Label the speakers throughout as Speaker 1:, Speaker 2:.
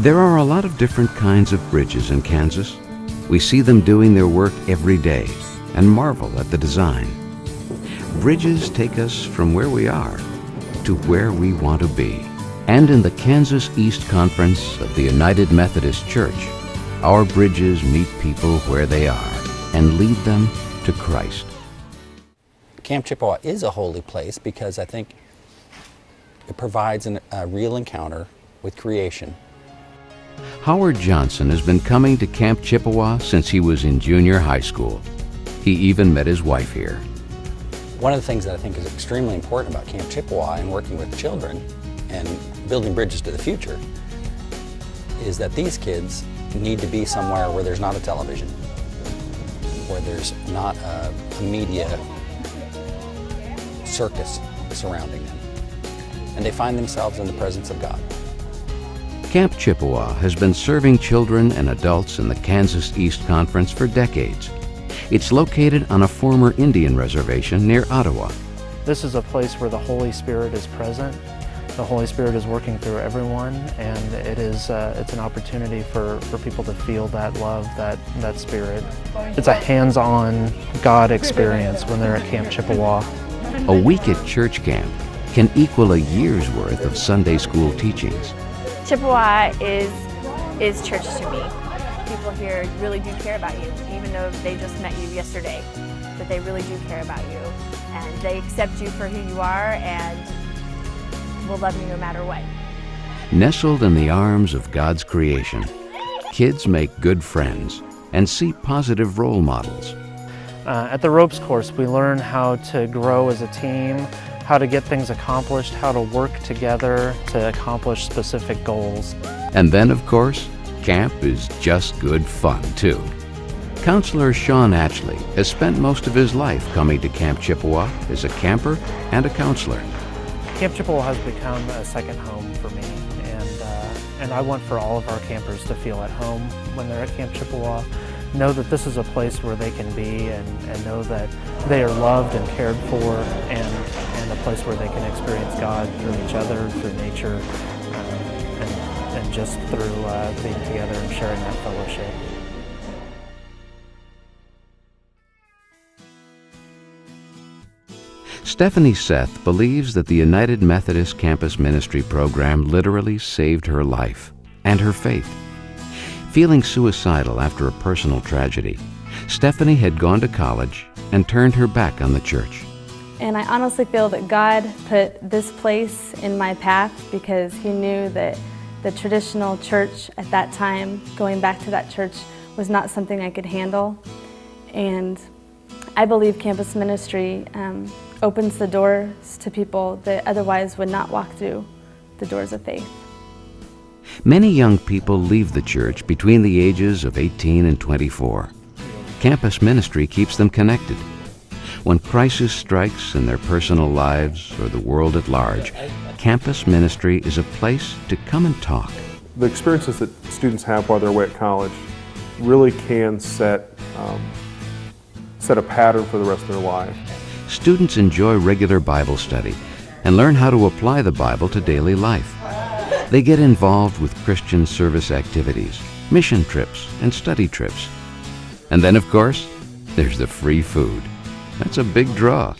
Speaker 1: There are a lot of different kinds of bridges in Kansas. We see them doing their work every day and marvel at the design. Bridges take us from where we are to where we want to be. And in the Kansas East Conference of the United Methodist Church, our bridges meet people where they are and lead them to Christ.
Speaker 2: Camp Chippewa is a holy place because I think it provides a real encounter with creation.
Speaker 1: Howard Johnson has been coming to Camp Chippewa since he was in junior high school. He even met his wife here.
Speaker 2: One of the things that I think is extremely important about Camp Chippewa and working with children and building bridges to the future is that these kids need to be somewhere where there's not a television, where there's not a media circus surrounding them, and they find themselves in the presence of God.
Speaker 1: Camp Chippewa has been serving children and adults in the Kansas East Conference for decades. It's located on a former Indian reservation near Ottawa.
Speaker 3: This is a place where the Holy Spirit is present. The Holy Spirit is working through everyone, and it's an opportunity for people to feel that love, that Spirit. It's a hands-on God experience when they're at Camp Chippewa.
Speaker 1: A week at church camp can equal a year's worth of Sunday school teachings.
Speaker 4: Chippewa is church to me. People here really do care about you, even though they just met you yesterday. But they really do care about you, and they accept you for who you are and will love you no matter what.
Speaker 1: Nestled in the arms of God's creation, kids make good friends and see positive role models.
Speaker 3: At the ropes course, we learn how to grow as a team, how to get things accomplished, how to work together to accomplish specific goals.
Speaker 1: And then, of course, camp is just good fun, too. Counselor Sean Atchley has spent most of his life coming to Camp Chippewa as a camper and a counselor.
Speaker 3: Camp Chippewa has become a second home for me, and I want for all of our campers to feel at home when they're at Camp Chippewa. Know that this is a place where they can be and know that they are loved and cared for, and a place where they can experience God through each other, through nature, and just through being together and sharing that fellowship.
Speaker 1: Stephanie Seth believes that the United Methodist Campus Ministry program literally saved her life and her faith. Feeling suicidal after a personal tragedy, Stephanie had gone to college and turned her back on the church.
Speaker 4: And I honestly feel that God put this place in my path because He knew that the traditional church at that time, going back to that church, was not something I could handle. And I believe campus ministry opens the doors to people that otherwise would not walk through the doors of faith.
Speaker 1: Many young people leave the church between the ages of 18 and 24. Campus ministry keeps them connected. When crisis strikes in their personal lives or the world at large, campus ministry is a place to come and talk.
Speaker 5: The experiences that students have while they're away at college really can set a pattern for the rest of their life.
Speaker 1: Students enjoy regular Bible study and learn how to apply the Bible to daily life. They get involved with Christian service activities, mission trips, and study trips. And then, of course, there's the free food. That's a big draw.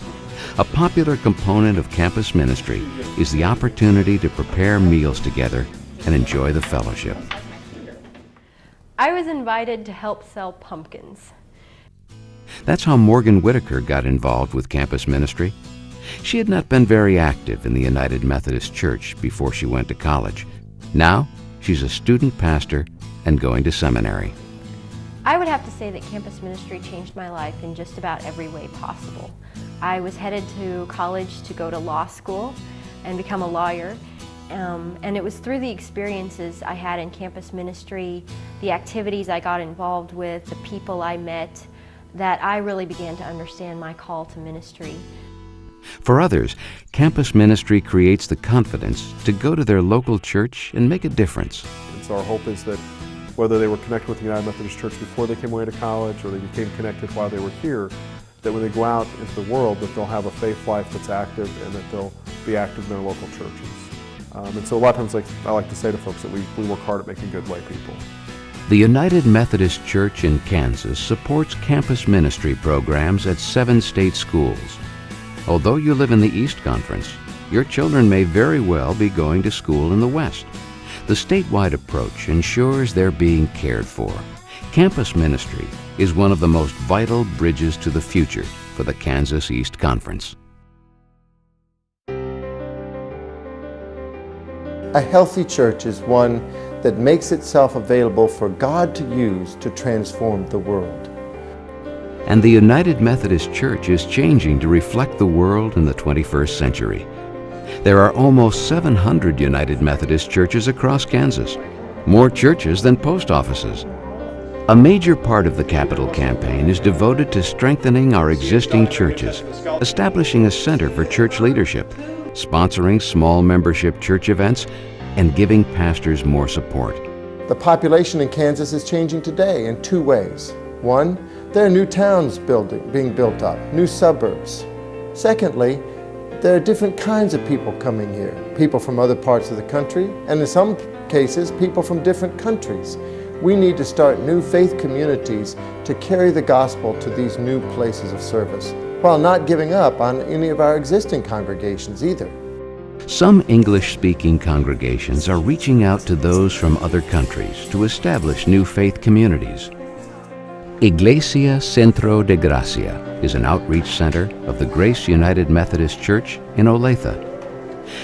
Speaker 1: A popular component of campus ministry is the opportunity to prepare meals together and enjoy the fellowship.
Speaker 6: I was invited to help sell pumpkins.
Speaker 1: That's how Morgan Whitaker got involved with campus ministry. She had not been very active in the United Methodist Church before she went to college. Now, she's a student pastor and going to seminary.
Speaker 6: I would have to say that campus ministry changed my life in just about every way possible. I was headed to college to go to law school and become a lawyer. And it was through the experiences I had in campus ministry, the activities I got involved with, the people I met, that I really began to understand my call to ministry.
Speaker 1: For others, campus ministry creates the confidence to go to their local church and make a difference.
Speaker 5: And so our hope is that whether they were connected with the United Methodist Church before they came away to college or they became connected while they were here, that when they go out into the world that they'll have a faith life that's active and that they'll be active in their local churches. And so a lot of times I like to say to folks that we work hard at making good lay people.
Speaker 1: The United Methodist Church in Kansas supports campus ministry programs at 7 state schools. Although you live in the East Conference, your children may very well be going to school in the West. The statewide approach ensures they're being cared for. Campus ministry is one of the most vital bridges to the future for the Kansas East Conference.
Speaker 7: A healthy church is one that makes itself available for God to use to transform the world.
Speaker 1: And the United Methodist Church is changing to reflect the world in the 21st century. There are almost 700 United Methodist churches across Kansas, more churches than post offices. A major part of the Capital Campaign is devoted to strengthening our existing churches, establishing a center for church leadership, sponsoring small membership church events, and giving pastors more support.
Speaker 7: The population in Kansas is changing today in 2 ways. One, there are new towns being built up, new suburbs. Secondly, there are different kinds of people coming here. People from other parts of the country, and in some cases, people from different countries. We need to start new faith communities to carry the gospel to these new places of service, while not giving up on any of our existing congregations either.
Speaker 1: Some English-speaking congregations are reaching out to those from other countries to establish new faith communities. Iglesia Centro de Gracia is an outreach center of the Grace United Methodist Church in Olathe.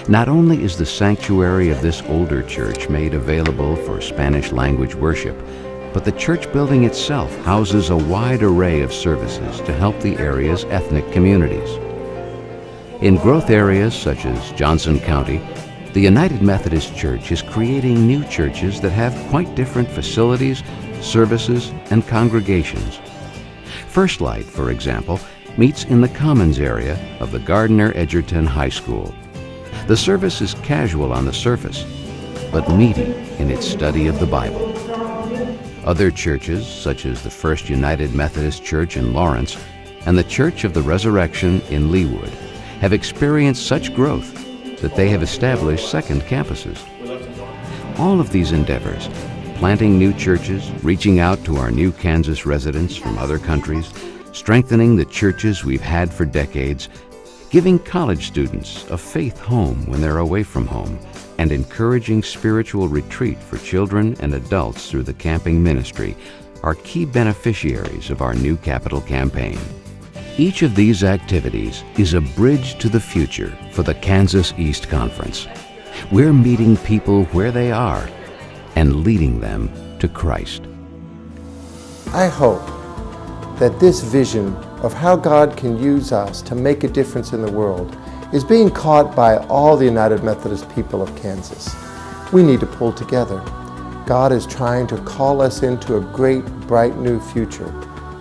Speaker 1: Not only is the sanctuary of this older church made available for Spanish language worship, but the church building itself houses a wide array of services to help the area's ethnic communities. In growth areas such as Johnson County, the United Methodist Church is creating new churches that have quite different facilities, services, and congregations. First Light, for example, meets in the Commons area of the Gardner-Edgerton High School. The service is casual on the surface, but meaty in its study of the Bible. Other churches, such as the First United Methodist Church in Lawrence and the Church of the Resurrection in Leawood, have experienced such growth that they have established second campuses. All of these endeavors, planting new churches, reaching out to our new Kansas residents from other countries, strengthening the churches we've had for decades, giving college students a faith home when they're away from home, and encouraging spiritual retreat for children and adults through the camping ministry are key beneficiaries of our new Capital Campaign. Each of these activities is a bridge to the future for the Kansas East Conference. We're meeting people where they are and leading them to Christ.
Speaker 7: I hope that this vision of how God can use us to make a difference in the world is being caught by all the United Methodist people of Kansas. We need to pull together. God is trying to call us into a great, bright new future,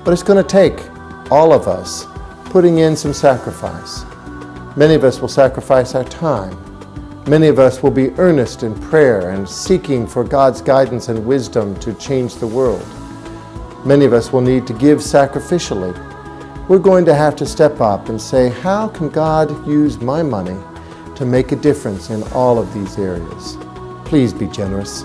Speaker 7: but it's going to take all of us putting in some sacrifice. Many of us will sacrifice our time. Many of us will be earnest in prayer and seeking for God's guidance and wisdom to change the world. Many of us will need to give sacrificially. We're going to have to step up and say, how can God use my money to make a difference in all of these areas? Please be generous.